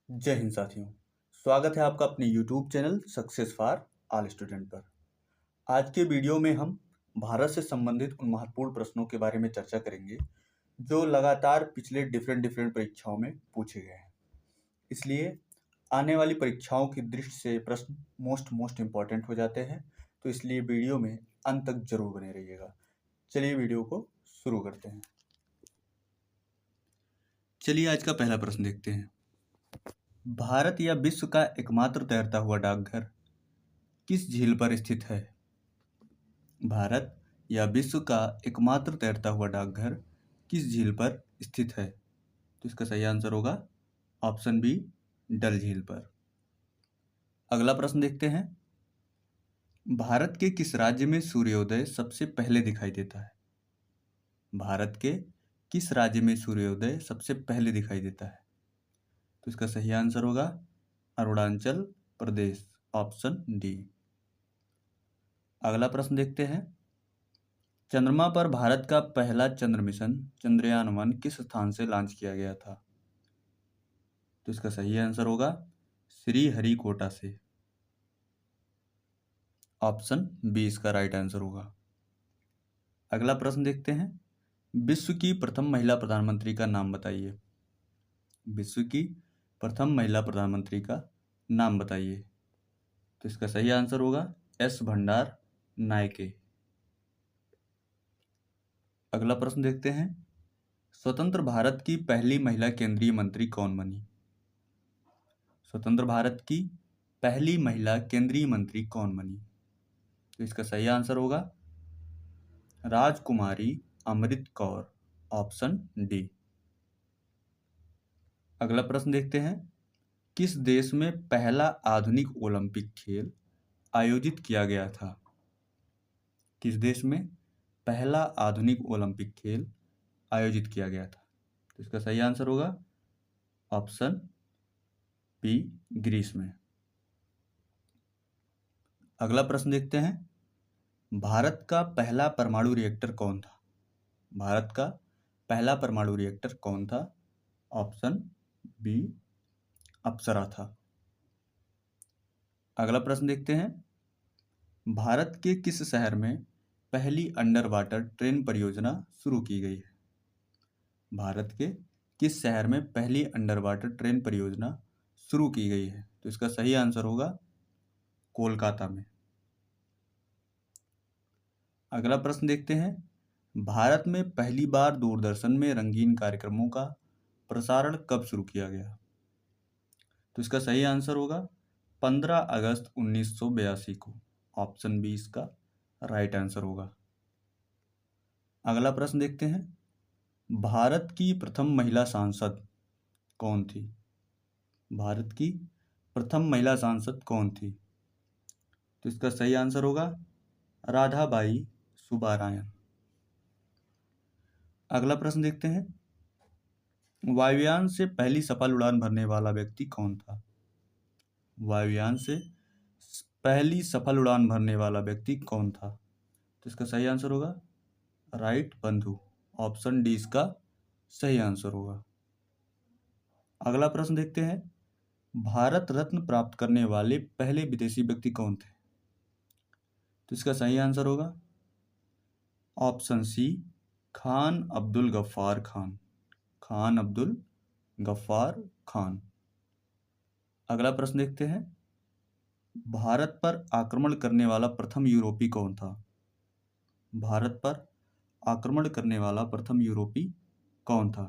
जय हिंद साथियों। स्वागत है आपका अपने YouTube channel success for all student पर। आज के वीडियो में हम भारत से संबंधित उन महत्वपूर्ण प्रश्नों के बारे में चर्चा करेंगे जो लगातार पिछले डिफरेंट परीक्षाओं में पूछे गए हैं। इसलिए आने वाली परीक्षाओं की दृष्टि से प्रश्न मोस्ट इम्पॉर्टेंट हो जाते हैं, तो इसलिए वीडियो में अंत तक जरूर बने रहिएगा। चलिए वीडियो को शुरू करते हैं। चलिए आज का पहला प्रश्न देखते हैं। भारत या विश्व का एकमात्र तैरता हुआ डाकघर किस झील पर स्थित है? भारत या विश्व का एकमात्र तैरता हुआ डाकघर किस झील पर स्थित है? तो इसका सही आंसर होगा ऑप्शन बी, डल झील पर। अगला प्रश्न देखते हैं। भारत के किस राज्य में सूर्योदय सबसे पहले दिखाई देता है? भारत के किस राज्य में सूर्योदय सबसे पहले दिखाई देता है? तो इसका सही आंसर होगा अरुणाचल प्रदेश, ऑप्शन डी। अगला प्रश्न देखते हैं। चंद्रमा पर भारत का पहला चंद्र मिशन चंद्रयान-1 किस स्थान से लॉन्च किया गया था? तो इसका सही आंसर होगा श्रीहरिकोटा से, ऑप्शन बी इसका राइट आंसर होगा। अगला प्रश्न देखते हैं। विश्व की प्रथम महिला प्रधानमंत्री का नाम बताइए। विश्व की प्रथम महिला प्रधानमंत्री का नाम बताइए। तो इसका सही आंसर होगा एस भंडार नायके। अगला प्रश्न देखते हैं। स्वतंत्र भारत की पहली महिला केंद्रीय मंत्री कौन बनी? स्वतंत्र भारत की पहली महिला केंद्रीय मंत्री कौन बनी? तो इसका सही आंसर होगा राजकुमारी अमृत कौर, ऑप्शन डी। अगला प्रश्न देखते हैं। किस देश में पहला आधुनिक ओलंपिक खेल आयोजित किया गया था? किस देश में पहला आधुनिक ओलंपिक खेल आयोजित किया गया था? तो इसका सही आंसर होगा ऑप्शन बी, ग्रीस में। अगला प्रश्न देखते हैं। भारत का पहला परमाणु रिएक्टर कौन था? भारत का पहला परमाणु रिएक्टर कौन था? ऑप्शन बी, अप्सरा था। अगला प्रश्न देखते हैं। भारत के किस शहर में पहली अंडर वाटर ट्रेन परियोजना शुरू की गई है? भारत के किस शहर में पहली अंडर वाटर ट्रेन परियोजना शुरू की गई है? तो इसका सही आंसर होगा कोलकाता में। अगला प्रश्न देखते हैं। भारत में पहली बार दूरदर्शन में रंगीन कार्यक्रमों का प्रसारण कब शुरू किया गया? तो इसका सही आंसर होगा 15 अगस्त 1982 को, ऑप्शन बी इसका राइट आंसर होगा। अगला प्रश्न देखते हैं। भारत की प्रथम महिला सांसद कौन थी? भारत की प्रथम महिला सांसद कौन थी? तो इसका सही आंसर होगा राधाबाई सुब्बारायन। अगला प्रश्न देखते हैं। वायुयान से पहली सफल उड़ान भरने वाला व्यक्ति कौन था? वायुयान से पहली सफल उड़ान भरने वाला व्यक्ति कौन था? तो इसका सही आंसर होगा राइट बंधु, ऑप्शन डी इसका सही आंसर होगा। अगला प्रश्न देखते हैं। भारत रत्न प्राप्त करने वाले पहले विदेशी व्यक्ति कौन थे? तो इसका सही आंसर होगा ऑप्शन सी, खान अब्दुल गफ्फार खान, खान अब्दुल गफ्फार खान। अगला प्रश्न देखते हैं। भारत पर आक्रमण करने वाला प्रथम यूरोपी कौन था? भारत पर आक्रमण करने वाला प्रथम यूरोपी कौन था?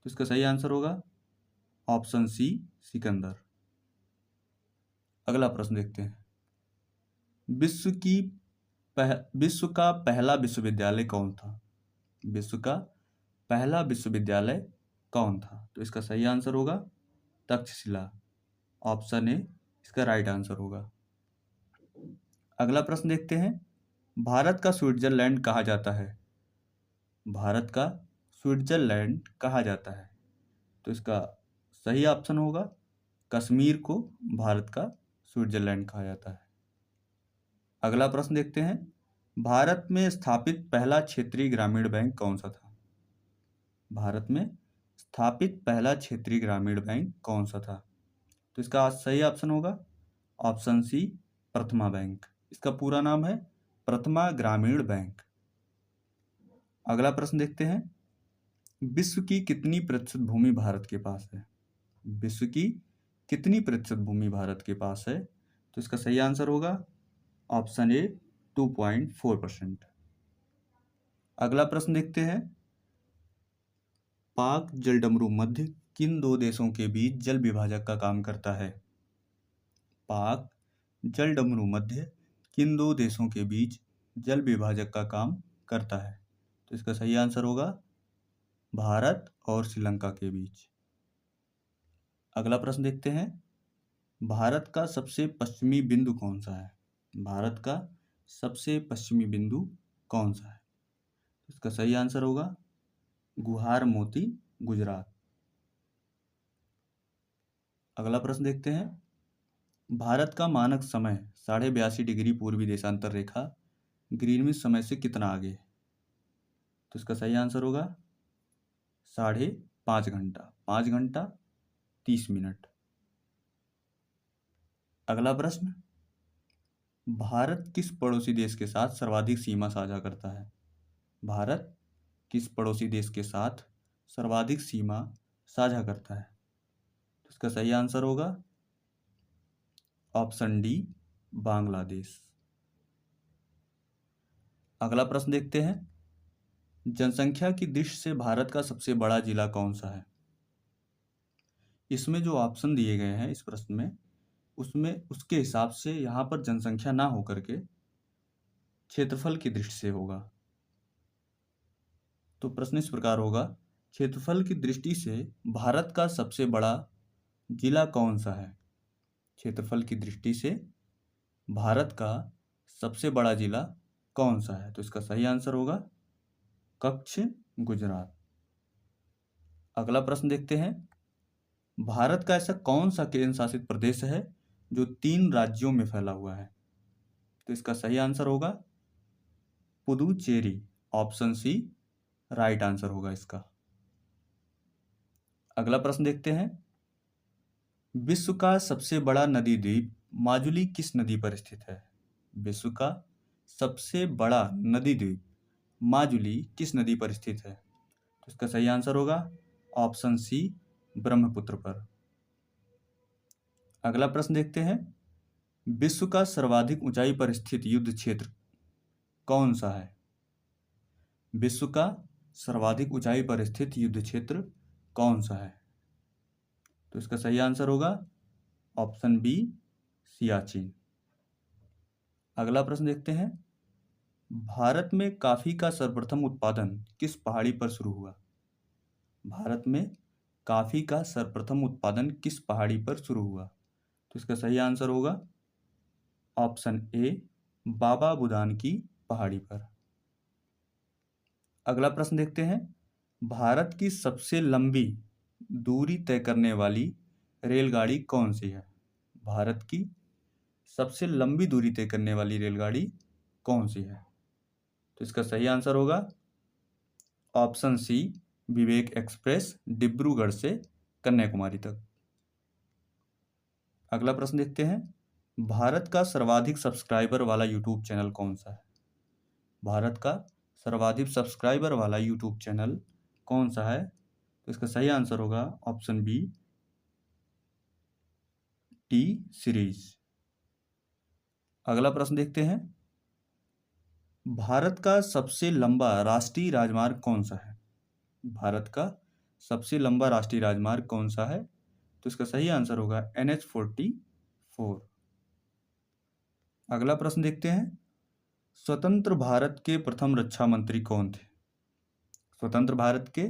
तो इसका सही आंसर होगा ऑप्शन सी, सिकंदर। अगला प्रश्न देखते हैं। विश्व का पहला विश्वविद्यालय कौन था? विश्व का पहला विश्वविद्यालय कौन था? तो इसका सही आंसर होगा तक्षशिला, ऑप्शन ए इसका राइट आंसर होगा। अगला प्रश्न देखते हैं। भारत का स्विट्जरलैंड कहा जाता है? भारत का स्विट्जरलैंड कहा जाता है? तो इसका सही ऑप्शन होगा कश्मीर को भारत का स्विट्जरलैंड कहा जाता है। अगला प्रश्न देखते हैं। भारत में स्थापित पहला क्षेत्रीय ग्रामीण बैंक कौन सा था? भारत में स्थापित पहला क्षेत्रीय ग्रामीण बैंक कौन सा था? तो इसका सही ऑप्शन होगा ऑप्शन सी प्रथमा बैंक। इसका पूरा नाम है प्रथमा ग्रामीण बैंक। अगला प्रश्न देखते हैं, विश्व की कितनी प्रतिशत भूमि भारत के पास है? विश्व की कितनी प्रतिशत भूमि भारत के पास है? तो इसका सही आंसर होगा ऑप्शन ए 2.4%। अगला प्रश्न देखते हैं, पाक जलडमरू मध्य किन दो देशों के बीच जल विभाजक का काम करता है? पाक जलडमरू मध्य किन दो देशों के बीच जल विभाजक का काम करता है? तो इसका सही आंसर होगा भारत और श्रीलंका के बीच। अगला प्रश्न देखते हैं, भारत का सबसे पश्चिमी बिंदु कौन सा है? भारत का सबसे पश्चिमी बिंदु कौन सा है? इसका सही आंसर होगा गुहार मोती, गुजरात। अगला प्रश्न देखते हैं, भारत का मानक समय 82.5 डिग्री पूर्वी देशांतर रेखा ग्रीनविच समय से कितना आगे है? तो इसका सही आंसर होगा 5.5 घंटा, 5 घंटा 30 मिनट। अगला प्रश्न, भारत किस पड़ोसी देश के साथ सर्वाधिक सीमा साझा करता है? भारत किस पड़ोसी देश के साथ सर्वाधिक सीमा साझा करता है? तो इसका सही आंसर होगा ऑप्शन डी बांग्लादेश। अगला प्रश्न देखते हैं, जनसंख्या की दृष्टि से भारत का सबसे बड़ा जिला कौन सा है? इसमें जो ऑप्शन दिए गए हैं इस प्रश्न में, उसमें उसके हिसाब से यहाँ पर जनसंख्या ना होकर के क्षेत्रफल की दृष्टि से होगा। तो प्रश्न इस प्रकार होगा, क्षेत्रफल की दृष्टि से भारत का सबसे बड़ा जिला कौन सा है? क्षेत्रफल की दृष्टि से भारत का सबसे बड़ा जिला कौन सा है? तो इसका सही आंसर होगा कच्छ, गुजरात। अगला प्रश्न देखते हैं, भारत का ऐसा कौन सा केंद्र शासित प्रदेश है जो 3 राज्यों में फैला हुआ है? तो इसका सही आंसर होगा Puducherry, option C right answer होगा इसका। अगला प्रश्न देखते हैं, विश्व का सबसे बड़ा नदी द्वीप माजुली किस नदी पर स्थित है? विश्व का सबसे बड़ा नदी द्वीप माजुली किस नदी पर स्थित है? तो इसका सही आंसर होगा ऑप्शन सी ब्रह्मपुत्र पर। अगला प्रश्न देखते हैं, विश्व का सर्वाधिक ऊंचाई पर स्थित युद्ध क्षेत्र कौन सा है? विश्व का सर्वाधिक ऊंचाई पर स्थित युद्ध क्षेत्र कौन सा है? तो इसका सही आंसर होगा ऑप्शन बी सियाचिन। अगला प्रश्न देखते हैं, भारत में कॉफी का सर्वप्रथम उत्पादन किस पहाड़ी पर शुरू हुआ? भारत में कॉफी का सर्वप्रथम उत्पादन किस पहाड़ी पर शुरू हुआ? तो इसका सही आंसर होगा ऑप्शन ए बाबा बुदान की पहाड़ी पर। अगला प्रश्न देखते हैं, भारत की सबसे लंबी दूरी तय करने वाली रेलगाड़ी कौन सी है? भारत की सबसे लंबी दूरी तय करने वाली रेलगाड़ी कौन सी है? तो इसका सही आंसर होगा ऑप्शन सी विवेक एक्सप्रेस, डिब्रूगढ़ से कन्याकुमारी तक। अगला प्रश्न देखते हैं, भारत का सर्वाधिक सब्सक्राइबर वाला यूट्यूब चैनल कौन सा है? भारत का सर्वाधिक सब्सक्राइबर वाला यूट्यूब चैनल कौन सा है? तो इसका सही आंसर होगा ऑप्शन बी टी सीरीज। अगला प्रश्न देखते हैं, भारत का सबसे लंबा राष्ट्रीय राजमार्ग कौन सा है? भारत का सबसे लंबा राष्ट्रीय राजमार्ग कौन सा है? तो इसका सही आंसर होगा NH-44। अगला प्रश्न देखते हैं, स्वतंत्र भारत के प्रथम रक्षा मंत्री कौन थे? स्वतंत्र भारत के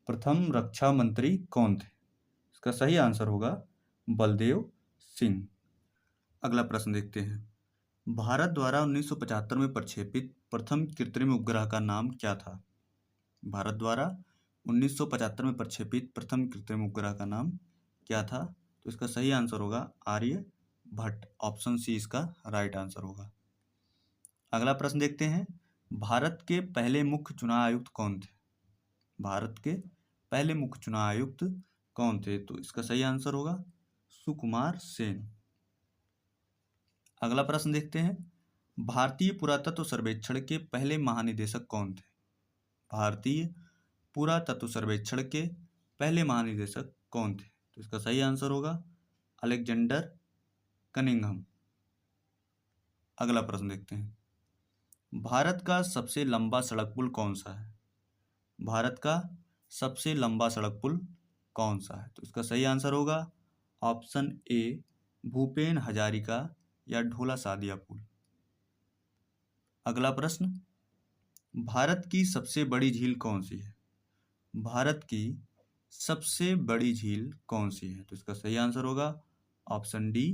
प्रथम रक्षा मंत्री कौन थे? इसका सही आंसर होगा बलदेव सिंह। अगला प्रश्न देखते हैं, भारत द्वारा 1975 में प्रक्षेपित प्रथम कृत्रिम उपग्रह का नाम क्या था? भारत द्वारा 1975 में प्रक्षेपित प्रथम कृत्रिम उपग्रह का नाम क्या था? तो इसका सही आंसर होगा आर्यभट्ट, ऑप्शन सी इसका राइट आंसर होगा। अगला प्रश्न देखते हैं, भारत के पहले मुख्य चुनाव आयुक्त कौन थे? भारत के पहले मुख्य चुनाव आयुक्त कौन थे? तो इसका सही आंसर होगा सुकुमार सेन। अगला प्रश्न देखते हैं, भारतीय पुरातत्व सर्वेक्षण के पहले महानिदेशक कौन थे? भारतीय पुरातत्व सर्वेक्षण के पहले महानिदेशक कौन थे? तो इसका सही आंसर होगा अलेक्जेंडर कनिंघम। अगला प्रश्न देखते हैं, भारत का सबसे लंबा सड़क पुल कौन सा है? भारत का सबसे लंबा सड़क पुल कौन सा है? तो इसका सही आंसर होगा ऑप्शन ए भूपेन हजारिका या ढोला सादिया पुल। अगला प्रश्न, भारत की सबसे बड़ी झील कौन सी है? भारत की सबसे बड़ी झील कौन सी है? तो इसका सही आंसर होगा ऑप्शन डी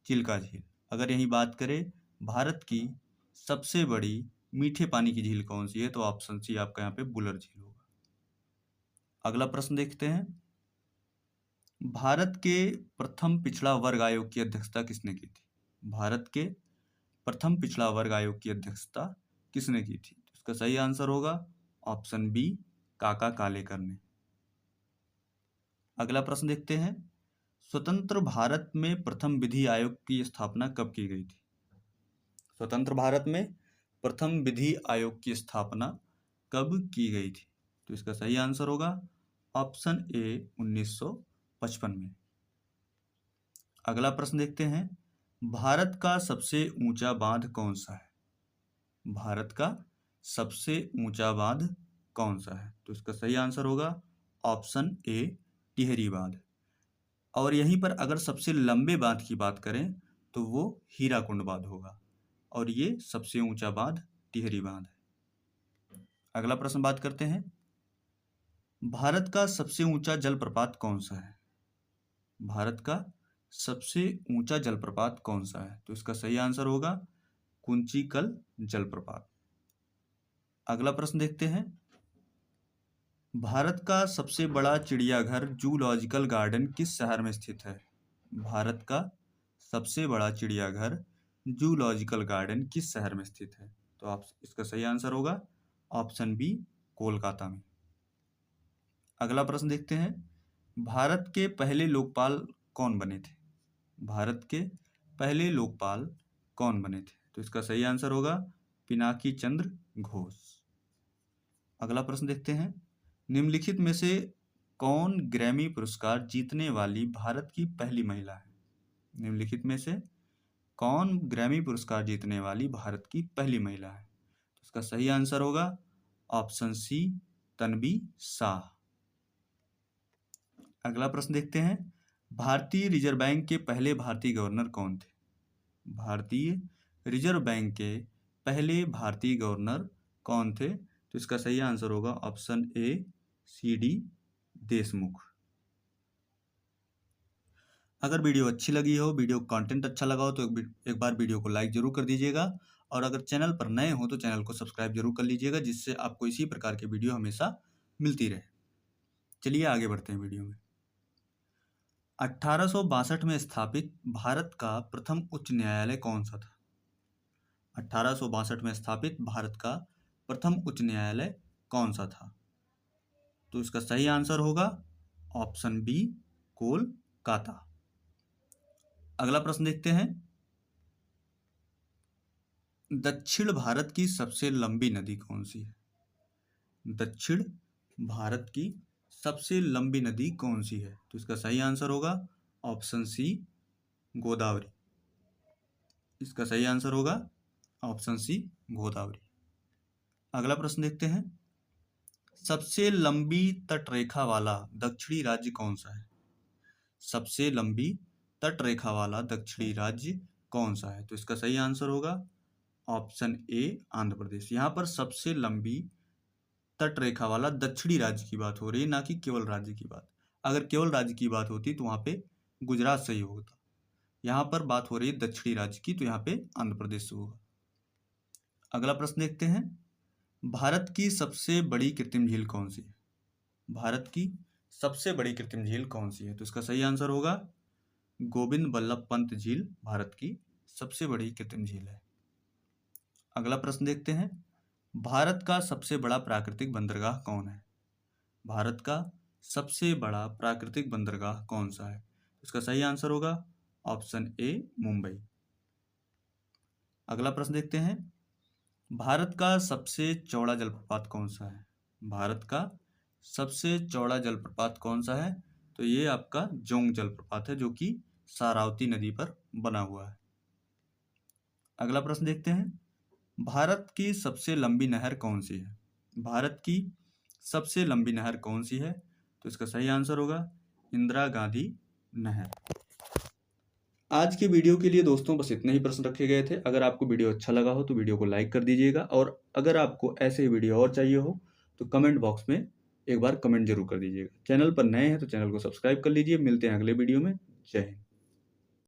चिल्का झील। अगर यही बात करें भारत की सबसे बड़ी मीठे पानी की झील कौन सी है, तो ऑप्शन सी आपका यहाँ पे बुलर झील होगा। अगला प्रश्न देखते हैं, भारत के प्रथम पिछड़ा वर्ग आयोग की अध्यक्षता किसने की थी? भारत के प्रथम पिछड़ा वर्ग आयोग की अध्यक्षता किसने की थी? तो इसका सही आंसर होगा ऑप्शन बी काका कालेकर ने। अगला प्रश्न देखते हैं, स्वतंत्र भारत में प्रथम विधि आयोग की स्थापना कब की गई थी? स्वतंत्र भारत में प्रथम विधि आयोग की स्थापना कब की गई थी? तो इसका सही आंसर होगा ऑप्शन ए 1955 में। अगला प्रश्न देखते हैं, भारत का सबसे ऊंचा बांध कौन सा है? भारत का सबसे ऊंचा बांध कौन सा है? तो इसका सही आंसर होगा ऑप्शन ए टिहरी बांध। और यहीं पर अगर सबसे लंबे बांध की बात करें तो वो हीराकुंड बांध होगा, और ये सबसे ऊंचा बांध टिहरी बांध है। अगला प्रश्न बात करते हैं, भारत का सबसे ऊंचा जलप्रपात कौन सा है? भारत का सबसे ऊंचा जलप्रपात कौन सा है? तो इसका सही आंसर होगा कुंचिकल जलप्रपात। अगला प्रश्न देखते हैं, भारत का सबसे बड़ा चिड़ियाघर जूलॉजिकल गार्डन किस शहर में स्थित है? भारत का सबसे बड़ा चिड़ियाघर जूलॉजिकल गार्डन किस शहर में स्थित है? तो आप इसका सही आंसर होगा ऑप्शन बी कोलकाता में। अगला प्रश्न देखते हैं, भारत के पहले लोकपाल कौन बने थे? भारत के पहले लोकपाल कौन बने थे? तो इसका सही आंसर होगा पिनाकी चंद्र घोष। अगला प्रश्न देखते हैं, निम्नलिखित में से कौन ग्रैमी पुरस्कार जीतने वाली भारत की पहली महिला है? निम्नलिखित में से कौन ग्रैमी पुरस्कार जीतने वाली भारत की पहली महिला है? तो इसका सही आंसर होगा ऑप्शन सी तन्वी शाह। अगला प्रश्न देखते हैं, भारतीय रिजर्व बैंक के पहले भारतीय गवर्नर कौन थे? भारतीय रिजर्व बैंक के पहले भारतीय गवर्नर कौन थे? तो इसका सही आंसर होगा ऑप्शन ए सी.डी. देशमुख। अगर वीडियो अच्छी लगी हो, वीडियो कंटेंट अच्छा लगा हो, तो एक बार वीडियो को लाइक जरूर कर दीजिएगा, और अगर चैनल पर नए हो तो चैनल को सब्सक्राइब जरूर कर लीजिएगा, जिससे आपको इसी प्रकार के वीडियो हमेशा मिलती रहे। चलिए आगे बढ़ते हैं वीडियो में। 1862 में स्थापित भारत का प्रथम उच्च न्यायालय कौन सा था? 1862 में स्थापित भारत का प्रथम उच्च न्यायालय कौन सा था? तो इसका सही आंसर होगा ऑप्शन बी कोलकाता। अगला प्रश्न देखते हैं, दक्षिण भारत की सबसे लंबी नदी कौन सी है? दक्षिण भारत की सबसे लंबी नदी कौन सी है? तो इसका सही आंसर होगा ऑप्शन सी गोदावरी। इसका सही आंसर होगा ऑप्शन सी गोदावरी। अगला प्रश्न देखते हैं, सबसे लंबी तटरेखा वाला दक्षिणी राज्य कौन सा है? सबसे लंबी तटरेखा वाला दक्षिणी राज्य कौन सा है? तो इसका सही आंसर होगा ऑप्शन ए आंध्र प्रदेश। यहाँ पर सबसे लंबी तटरेखा वाला दक्षिणी राज्य की बात हो रही है, ना कि केवल राज्य की बात। अगर केवल राज्य की बात होती तो वहाँ पे गुजरात सही होता। यहाँ पर बात हो रही है दक्षिणी राज्य की, तो यहाँ पे आंध्र प्रदेश से होगा। अगला प्रश्न देखते हैं, भारत की सबसे बड़ी कृत्रिम झील कौन सी है? भारत की सबसे बड़ी कृत्रिम झील कौन सी है? तो इसका सही आंसर होगा गोविंद बल्लभ पंत झील भारत की सबसे बड़ी कृत्रिम झील है। अगला प्रश्न देखते हैं, भारत का सबसे बड़ा प्राकृतिक बंदरगाह कौन है? भारत का सबसे बड़ा प्राकृतिक बंदरगाह कौन सा है? इसका सही आंसर होगा ऑप्शन ए मुंबई। अगला प्रश्न देखते हैं। भारत का सबसे चौड़ा जलप्रपात कौन सा है? भारत का सबसे चौड़ा जलप्रपात कौन सा है? तो ये आपका जोंग जलप्रपात है, जो कि सारावती नदी पर बना हुआ है। अगला प्रश्न देखते हैं। भारत की सबसे लंबी नहर कौन सी है? भारत की सबसे लंबी नहर कौन सी है? तो इसका सही आंसर होगा इंदिरा गांधी नहर। आज के वीडियो के लिए दोस्तों बस इतने ही प्रश्न रखे गए थे। अगर आपको वीडियो अच्छा लगा हो तो वीडियो को लाइक कर दीजिएगा, और अगर आपको ऐसे ही वीडियो और चाहिए हो तो कमेंट बॉक्स में एक बार कमेंट जरूर कर दीजिएगा। चैनल पर नए हैं तो चैनल को सब्सक्राइब कर लीजिए। मिलते हैं अगले वीडियो में। जय हिंद।